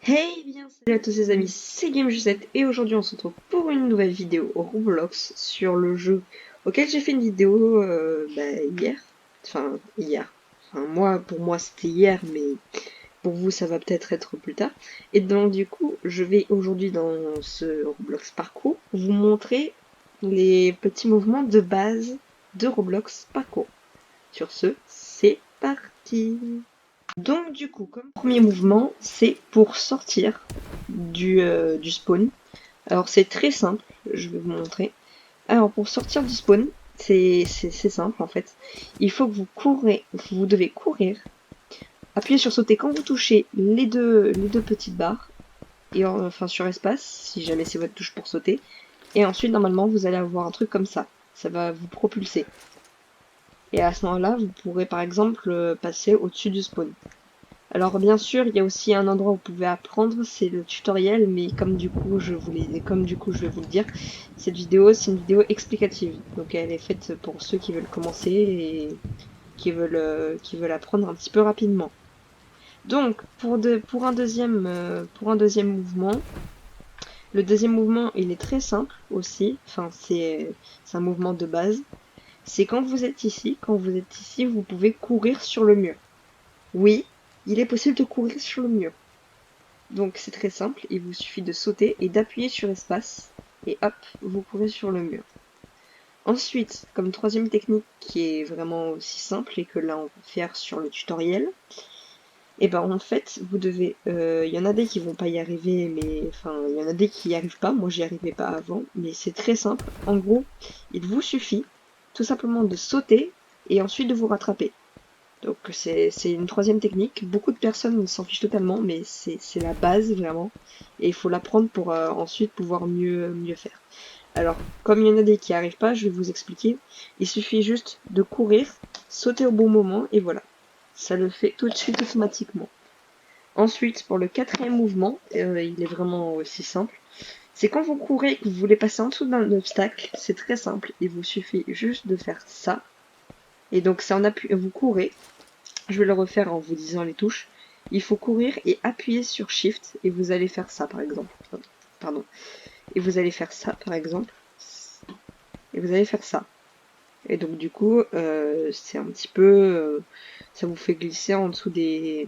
Hey bien salut à tous les amis, c'est GameJuset et aujourd'hui on se retrouve pour une nouvelle vidéo Roblox sur le jeu auquel j'ai fait une vidéo hier. Enfin pour moi c'était hier mais pour vous ça va peut-être être plus tard. Et donc du coup je vais aujourd'hui dans ce Roblox parcours vous montrer les petits mouvements de base de Roblox parcours. Sur ce, c'est parti! Donc du coup, comme premier mouvement, c'est pour sortir du spawn. Alors c'est très simple, je vais vous montrer. Alors pour sortir du spawn, c'est simple en fait. Il faut que vous devez courir, appuyer sur sauter quand vous touchez les deux petites barres, et enfin sur espace, si jamais c'est votre touche pour sauter. Et ensuite normalement vous allez avoir un truc comme ça va vous propulser. Et à ce moment-là, vous pourrez par exemple passer au-dessus du spawn. Alors bien sûr, il y a aussi un endroit où vous pouvez apprendre, c'est le tutoriel, mais comme du coup je vais vous le dire, cette vidéo c'est une vidéo explicative. Donc elle est faite pour ceux qui veulent commencer et qui veulent apprendre un petit peu rapidement. Donc pour un deuxième mouvement, le deuxième mouvement il est très simple aussi, enfin c'est un mouvement de base. C'est quand vous êtes ici, vous pouvez courir sur le mur. Oui, il est possible de courir sur le mur. Donc c'est très simple, il vous suffit de sauter et d'appuyer sur espace, et hop, vous courez sur le mur. Ensuite, comme troisième technique qui est vraiment aussi simple et que là on va faire sur le tutoriel, et ben en fait vous devez, il y en a des qui vont pas y arriver, mais enfin il y en a des qui y arrivent pas, moi j'y arrivais pas avant, mais c'est très simple. En gros, il vous suffit tout simplement de sauter et ensuite de vous rattraper. Donc c'est une troisième technique. Beaucoup de personnes s'en fichent totalement, mais c'est la base vraiment. Et il faut l'apprendre pour ensuite pouvoir mieux faire. Alors, comme il y en a des qui n'y arrivent pas, je vais vous expliquer. Il suffit juste de courir, sauter au bon moment, et voilà. Ça le fait tout de suite automatiquement. Ensuite, pour le quatrième mouvement, il est vraiment aussi simple. C'est quand vous courez et que vous voulez passer en dessous d'un obstacle, c'est très simple. Il vous suffit juste de faire ça. Et donc, c'est en appui, vous courez. Je vais le refaire en vous disant les touches. Il faut courir et appuyer sur Shift et vous allez faire ça par exemple. Pardon. Et vous allez faire ça par exemple. Et vous allez faire ça. Et donc du coup, c'est un petit peu, ça vous fait glisser en dessous des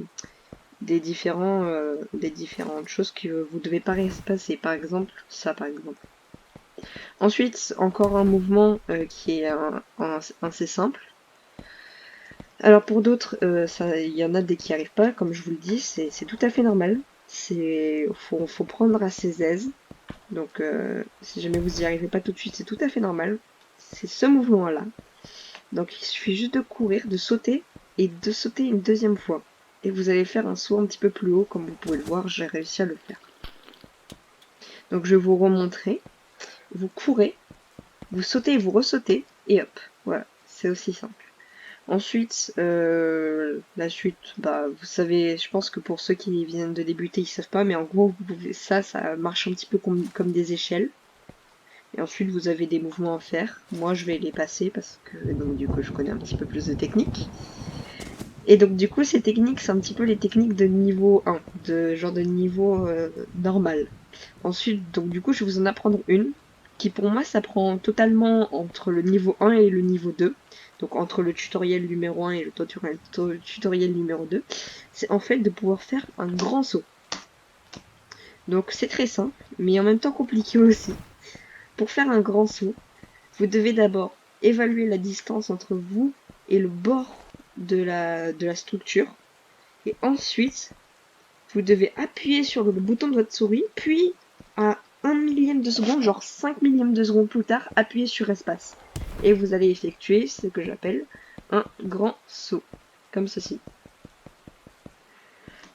différentes choses que vous devez pas passer. Par exemple, ça par exemple. Ensuite, encore un mouvement qui est assez simple. Alors pour d'autres, il y en a des qui n'y arrivent pas, comme je vous le dis, c'est tout à fait normal. Faut prendre à ses aises. Donc si jamais vous n'y arrivez pas tout de suite, c'est tout à fait normal. C'est ce mouvement-là. Donc il suffit juste de courir, de sauter et de sauter une deuxième fois. Et vous allez faire un saut un petit peu plus haut, comme vous pouvez le voir, j'ai réussi à le faire. Donc je vais vous remontrer. Vous courez, vous sautez et vous ressautez, et hop, voilà, c'est aussi simple. Ensuite, la suite, bah, vous savez, je pense que pour ceux qui viennent de débuter, ils savent pas, mais en gros, ça marche un petit peu comme des échelles. Et ensuite, vous avez des mouvements à faire. Moi, je vais les passer parce que, donc, du coup, je connais un petit peu plus de techniques. Et donc, du coup, ces techniques, c'est un petit peu les techniques de niveau 1, de genre de niveau normal. Ensuite, donc, du coup, je vais vous en apprendre une qui, pour moi, s'apprend totalement entre le niveau 1 et le niveau 2. Donc entre le tutoriel numéro 1 et le tutoriel numéro 2, c'est en fait de pouvoir faire un grand saut. Donc c'est très simple, mais en même temps compliqué aussi. Pour faire un grand saut, vous devez d'abord évaluer la distance entre vous et le bord de la structure. Et ensuite, vous devez appuyer sur le bouton de votre souris, puis à 1 millième de seconde, genre 5 millièmes de seconde plus tard, appuyez sur espace. Et vous allez effectuer ce que j'appelle un grand saut, comme ceci.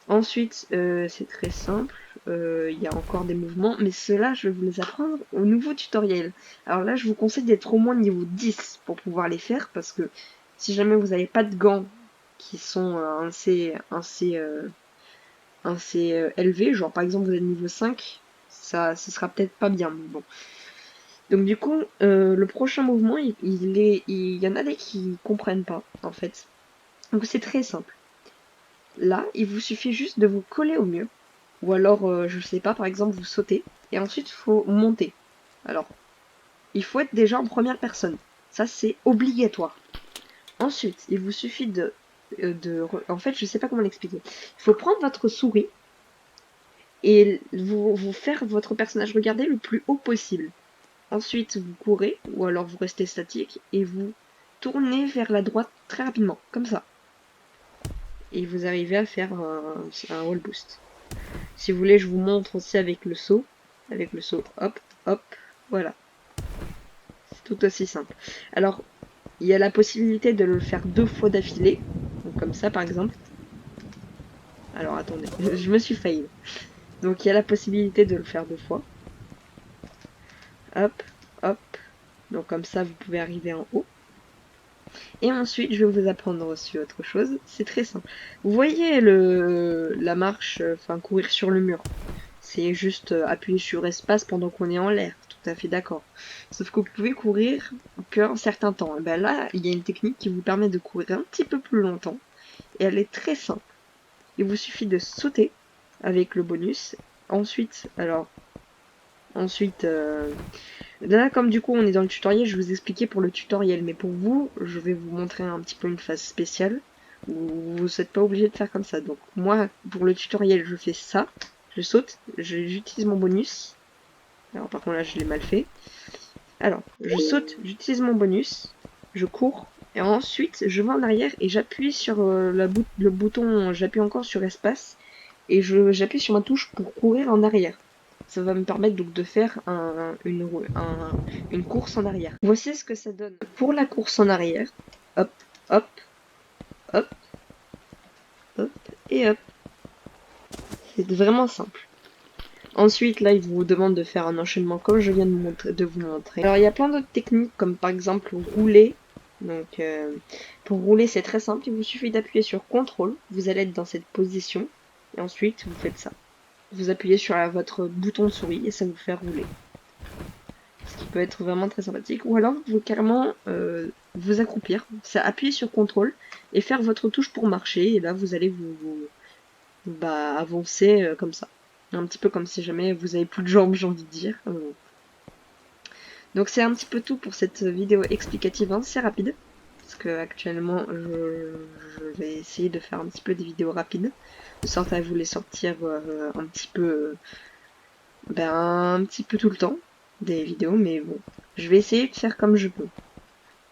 Ensuite, c'est très simple, il y a encore des mouvements, mais ceux-là, je vais vous les apprendre au nouveau tutoriel. Alors là, je vous conseille d'être au moins niveau 10 pour pouvoir les faire, parce que si jamais vous n'avez pas de gants qui sont assez élevés, genre par exemple vous êtes niveau 5, ce sera peut-être pas bien, mais bon. Donc du coup, le prochain mouvement, il y en a des qui comprennent pas, en fait. Donc c'est très simple. là, il vous suffit juste de vous coller au mur. Ou alors, je sais pas, par exemple, vous sautez. Et ensuite, il faut monter. Alors, il faut être déjà en première personne. Ça, c'est obligatoire. Ensuite, il vous suffit en fait, je sais pas comment l'expliquer. Il faut prendre votre souris et vous faire votre personnage regarder le plus haut possible. Ensuite, vous courez, ou alors vous restez statique, et vous tournez vers la droite très rapidement, comme ça. Et vous arrivez à faire un wall boost. Si vous voulez, je vous montre aussi avec le saut. Avec le saut, hop, hop, voilà. C'est tout aussi simple. Alors, il y a la possibilité de le faire 2 fois d'affilée. Donc comme ça, par exemple. Alors, attendez, je me suis failli. Donc, il y a la possibilité de le faire 2 fois. Hop, hop. Donc comme ça, vous pouvez arriver en haut. Et ensuite, je vais vous apprendre aussi autre chose. C'est très simple. Vous voyez la marche, enfin courir sur le mur. C'est juste appuyer sur espace pendant qu'on est en l'air. Tout à fait d'accord. Sauf que vous pouvez courir qu'un certain temps. Et ben là, il y a une technique qui vous permet de courir un petit peu plus longtemps. Et elle est très simple. Il vous suffit de sauter avec le bonus. Ensuite, là, comme du coup on est dans le tutoriel, je vais vous expliquer pour le tutoriel, mais pour vous, je vais vous montrer un petit peu une phase spéciale où vous n'êtes pas obligé de faire comme ça. Donc moi, pour le tutoriel, je fais ça, je saute, j'utilise mon bonus. Alors par contre là, je l'ai mal fait. Alors, je saute, j'utilise mon bonus, je cours, et ensuite je vais en arrière et j'appuie sur le bouton, j'appuie encore sur espace, et j'appuie sur ma touche pour courir en arrière. Ça va me permettre donc de faire une course en arrière. Voici ce que ça donne pour la course en arrière. Hop, hop, hop, hop, et hop. C'est vraiment simple. Ensuite, là, il vous demande de faire un enchaînement comme je viens de vous montrer. Alors, il y a plein d'autres techniques, comme par exemple rouler. Donc, pour rouler, c'est très simple. Il vous suffit d'appuyer sur CTRL. Vous allez être dans cette position. Et ensuite, vous faites ça. Vous appuyez sur votre bouton de souris et ça vous fait rouler. Ce qui peut être vraiment très sympathique. Ou alors, vous pouvez carrément vous accroupir. C'est appuyer sur CTRL et faire votre touche pour marcher. Et là, vous allez vous avancer comme ça. Un petit peu comme si jamais vous avez plus de jambes, j'ai envie de dire. Donc c'est un petit peu tout pour cette vidéo explicative assez rapide. Parce que actuellement je vais essayer de faire un petit peu des vidéos rapides. De sorte à vous les sortir un petit peu un petit peu tout le temps. Des vidéos, mais bon. Je vais essayer de faire comme je peux.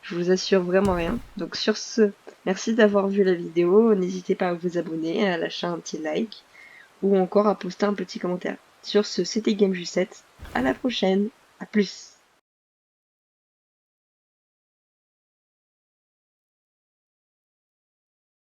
Je vous assure vraiment rien. Donc sur ce, merci d'avoir vu la vidéo. N'hésitez pas à vous abonner, à lâcher un petit like ou encore à poster un petit commentaire. Sur ce, c'était GameJu7. À la prochaine. À plus.